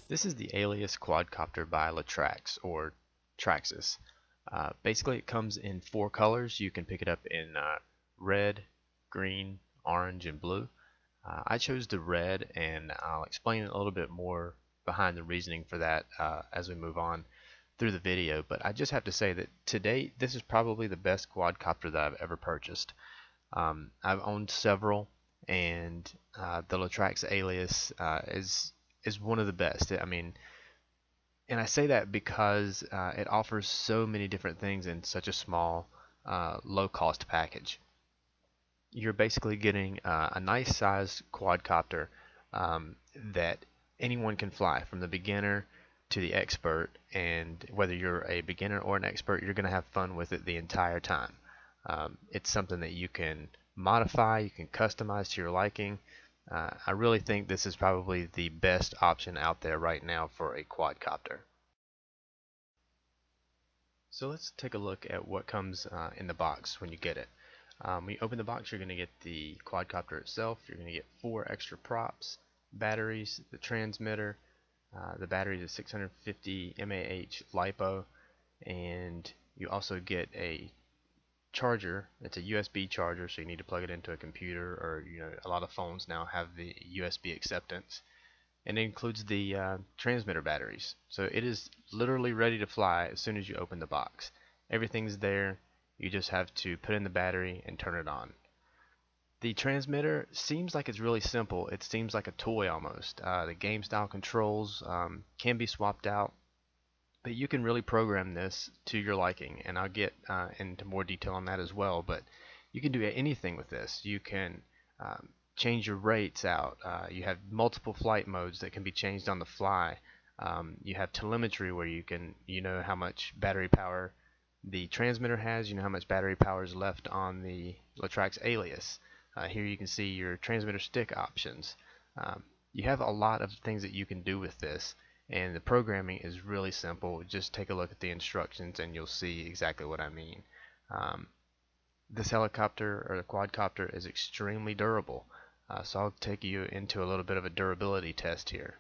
This is the Alias Quadcopter by Latrax or Traxxas. Basically, it comes in 4 colors. You can pick it up in red, green, orange, and blue. I chose the red, and I'll explain a little bit more behind the reasoning for that as we move on through the video. But I just have to say that to date, this is probably the best quadcopter that I've ever purchased. I've owned several, and the Latrax Alias is one of the best. I mean, and I say that because it offers so many different things in such a small, low-cost package. You're basically getting a nice sized quadcopter that anyone can fly, from the beginner to the expert, and whether you're a beginner or an expert, you're going to have fun with it the entire time. It's something that you can modify, you can customize to your liking. I really think this is probably the best option out there right now for a quadcopter. So let's take a look at what comes in the box when you get it. When you open the box, you're going to get the quadcopter itself. You're going to get 4 extra props, batteries, the transmitter. The battery is a 650 mAh LiPo, and you also get a charger. It's a USB charger, so you need to plug it into a computer, or a lot of phones now have the USB acceptance. And it includes the transmitter batteries, so it is literally ready to fly as soon as you open the box. Everything's there. You just have to put in the battery and turn it on. The transmitter seems like it's really simple. It seems like a toy almost. The game style controls can be swapped out, but you can really program this to your liking, and I'll get into more detail on that as well. But you can do anything with this. You can change your rates out. You have multiple flight modes that can be changed on the fly. You have telemetry where you can, how much battery power the transmitter has, how much battery power is left on the Latrax Alias. Here you can see your transmitter stick options. You have a lot of things that you can do with this, and the programming is really simple. Just take a look at the instructions and you'll see exactly what I mean. This helicopter, or the quadcopter, is extremely durable. So I'll take you into a little bit of a durability test here.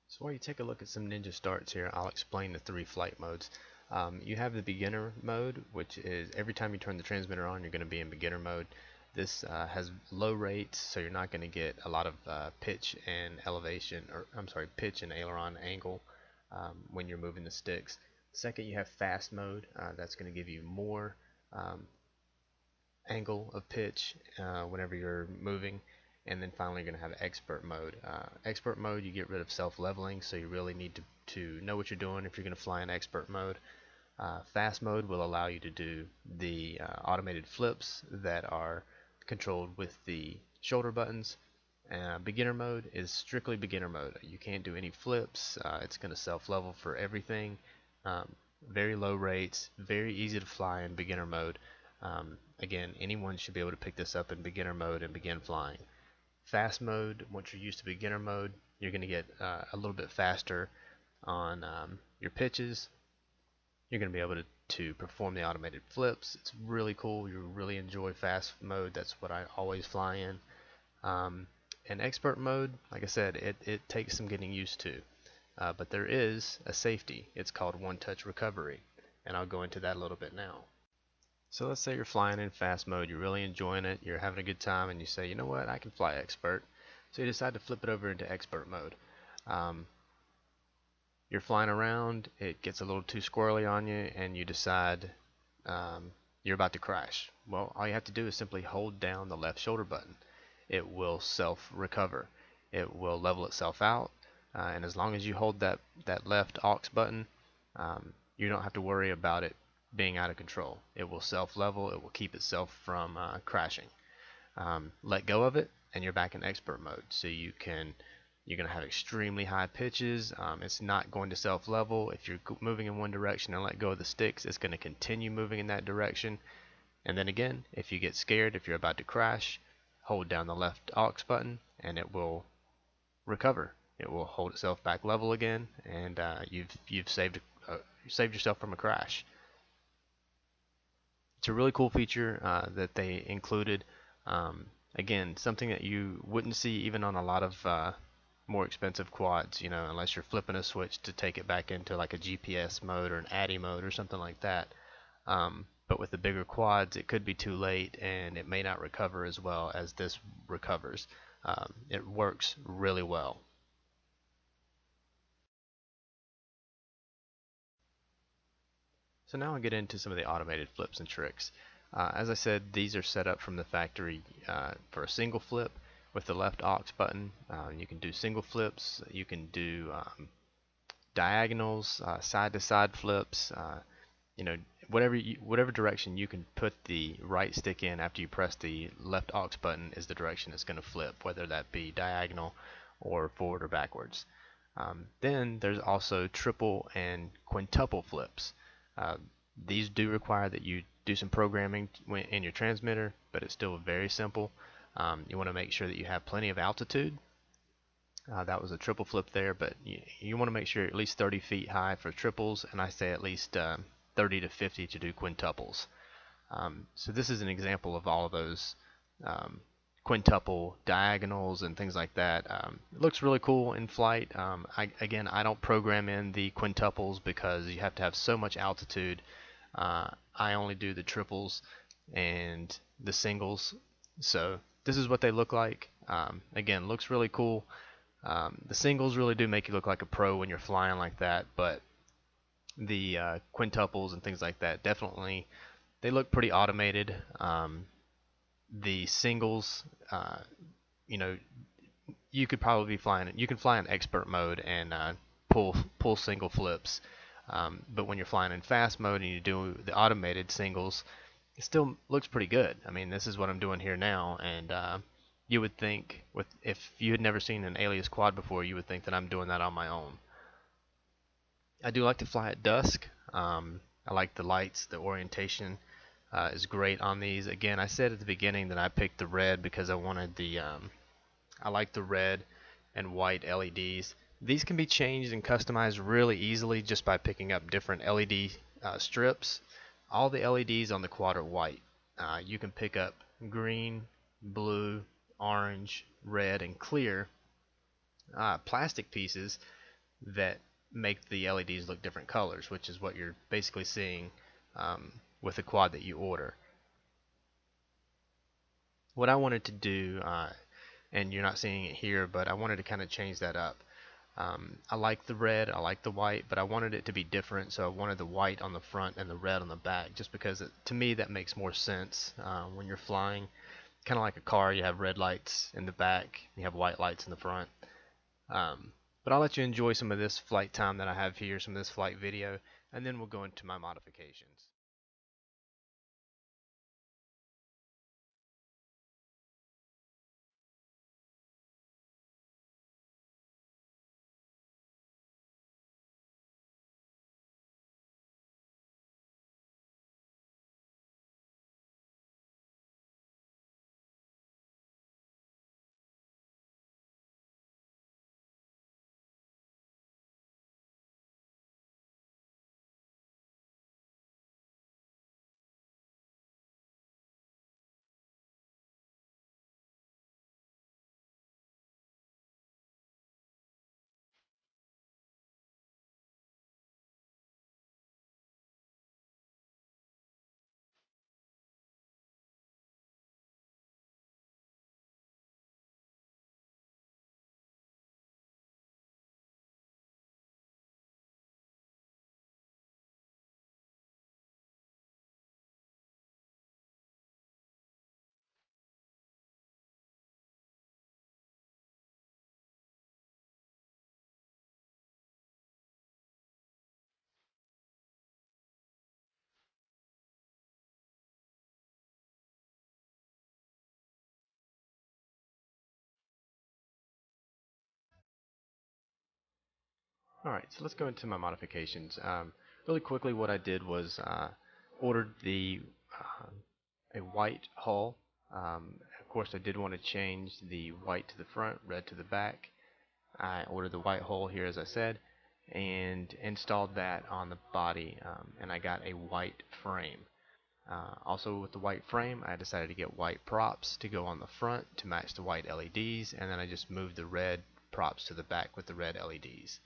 So while you take a look at some ninja starts here, I'll explain the 3 flight modes. You have the beginner mode, which is every time you turn the transmitter on, you're going to be in beginner mode. This has low rates, so you're not going to get a lot of pitch and elevation, or I'm sorry, pitch and aileron angle when you're moving the sticks. Second, you have fast mode. That's going to give you more angle of pitch whenever you're moving. And then finally, you're going to have expert mode. Expert mode, you get rid of self-leveling, so you really need to know what you're doing if you're going to fly in expert mode. Fast mode will allow you to do the automated flips that are controlled with the shoulder buttons. Beginner mode is strictly beginner mode. You can't do any flips. It's going to self-level for everything. Very low rates, very easy to fly in beginner mode. Again, anyone should be able to pick this up in beginner mode and begin flying. Fast mode, once you're used to beginner mode, you're going to get a little bit faster on your pitches. You're going to be able to perform the automated flips. It's really cool. You really enjoy fast mode. That's what I always fly in. And expert mode, like I said, it takes some getting used to. But there is a safety. It's called one-touch recovery, and I'll go into that a little bit now. So let's say you're flying in fast mode, you're really enjoying it, you're having a good time, and you say, you know what, I can fly expert. So you decide to flip it over into expert mode. You're flying around, it gets a little too squirrely on you, and you decide you're about to crash. Well, all you have to do is simply hold down the left shoulder button. It will self-recover. It will level itself out, and as long as you hold that left aux button, you don't have to worry about it being out of control. It will self-level. It will keep itself from crashing. Let go of it, and you're back in expert mode. So you can You're going to have extremely high pitches. It's not going to self-level. If you're moving in one direction and let go of the sticks, it's going to continue moving in that direction. And then again, if you get scared, if you're about to crash, hold down the left aux button and it will recover. It will hold itself back level again, and you've saved yourself from a crash. It's a really cool feature that they included. Again, something that you wouldn't see even on a lot of more expensive quads, you know, unless you're flipping a switch to take it back into like a GPS mode or an ADDI mode or something like that. But with the bigger quads, it could be too late and it may not recover as well as this recovers. It works really well. So now I'll get into some of the automated flips and tricks. As I said, these are set up from the factory for a single flip with the left aux button. You can do single flips, you can do diagonals, side-to-side flips, you know, whatever direction you can put the right stick in after you press the left aux button is the direction it's going to flip, whether that be diagonal or forward or backwards. Then there's also triple and quintuple flips. These do require that you do some programming in your transmitter, but it's still very simple. You want to make sure that you have plenty of altitude. That was a triple flip there, but you want to make sure you're at least 30 feet high for triples, and I say at least 30 to 50 to do quintuples. So this is an example of all of those quintuple diagonals and things like that. It looks really cool in flight. Again, I don't program in the quintuples because you have to have so much altitude. I only do the triples and the singles. So this is what they look like. Again, looks really cool. The singles really do make you look like a pro when you're flying like that, but the quintuples and things like that, definitely they look pretty automated. The singles, you know, you could probably be flying. You can fly in expert mode and pull single flips, but when you're flying in fast mode and you do the automated singles, it still looks pretty good. I mean, this is what I'm doing here now, and you would think, if you had never seen an Alias quad before, you would think that I'm doing that on my own. I do like to fly at dusk. I like the lights, the orientation is great on these. Again, I said at the beginning that I picked the red because I wanted the I like the red and white LEDs. These can be changed and customized really easily just by picking up different LED strips. All the LEDs on the quad are white. You can pick up green, blue, orange, red, and clear plastic pieces that make the LEDs look different colors, which is what you're basically seeing with the quad that you order. What I wanted to do, and you're not seeing it here, but I wanted to kind of change that up. I like the red, I like the white, but I wanted it to be different, so I wanted the white on the front and the red on the back, just because to me that makes more sense when you're flying. Kind of like a car, you have red lights in the back, you have white lights in the front. But I'll let you enjoy some of this flight time that I have here, some of this flight video, and then we'll go into my modifications. Alright, so let's go into my modifications. Really quickly, what I did was ordered uh, a white hull. Of course, I did want to change the white to the front, red to the back. I ordered the white hull here, as I said, and installed that on the body, and I got a white frame. Also with the white frame, I decided to get white props to go on the front to match the white LEDs, and then I just moved the red props to the back with the red LEDs.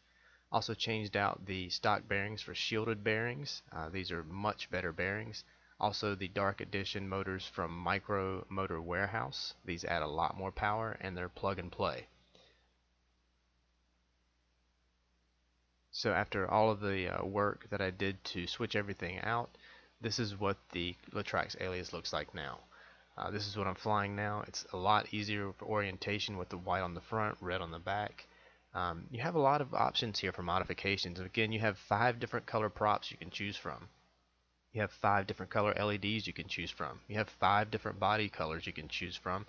Also changed out the stock bearings for shielded bearings. These are much better bearings. Also the Dark Edition motors from Micro Motor Warehouse. These add a lot more power and they're plug and play. So after all of the work that I did to switch everything out, this is what the Latrax Alias looks like now. This is what I'm flying now. It's a lot easier for orientation with the white on the front, red on the back. You have a lot of options here for modifications. Again, you have 5 different color props you can choose from. You have 5 different color LEDs you can choose from. You have 5 different body colors you can choose from.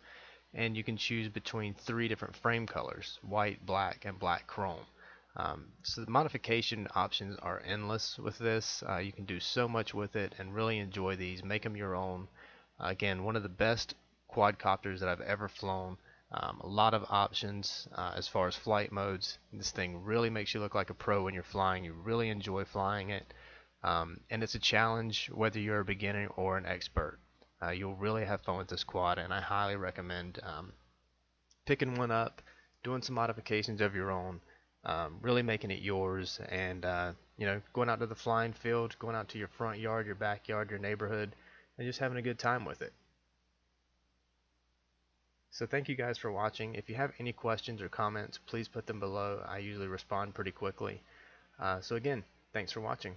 And you can choose between 3 different frame colors, white, black, and black chrome. So the modification options are endless with this. You can do so much with it and really enjoy these. Make them your own. Again, one of the best quadcopters that I've ever flown. A lot of options as far as flight modes. This thing really makes you look like a pro when you're flying. You really enjoy flying it. And it's a challenge whether you're a beginner or an expert. You'll really have fun with this quad, and I highly recommend picking one up, doing some modifications of your own, really making it yours, and going out to the flying field, going out to your front yard, your backyard, your neighborhood, and just having a good time with it. So thank you guys for watching. If you have any questions or comments, please put them below. I usually respond pretty quickly. So again, thanks for watching.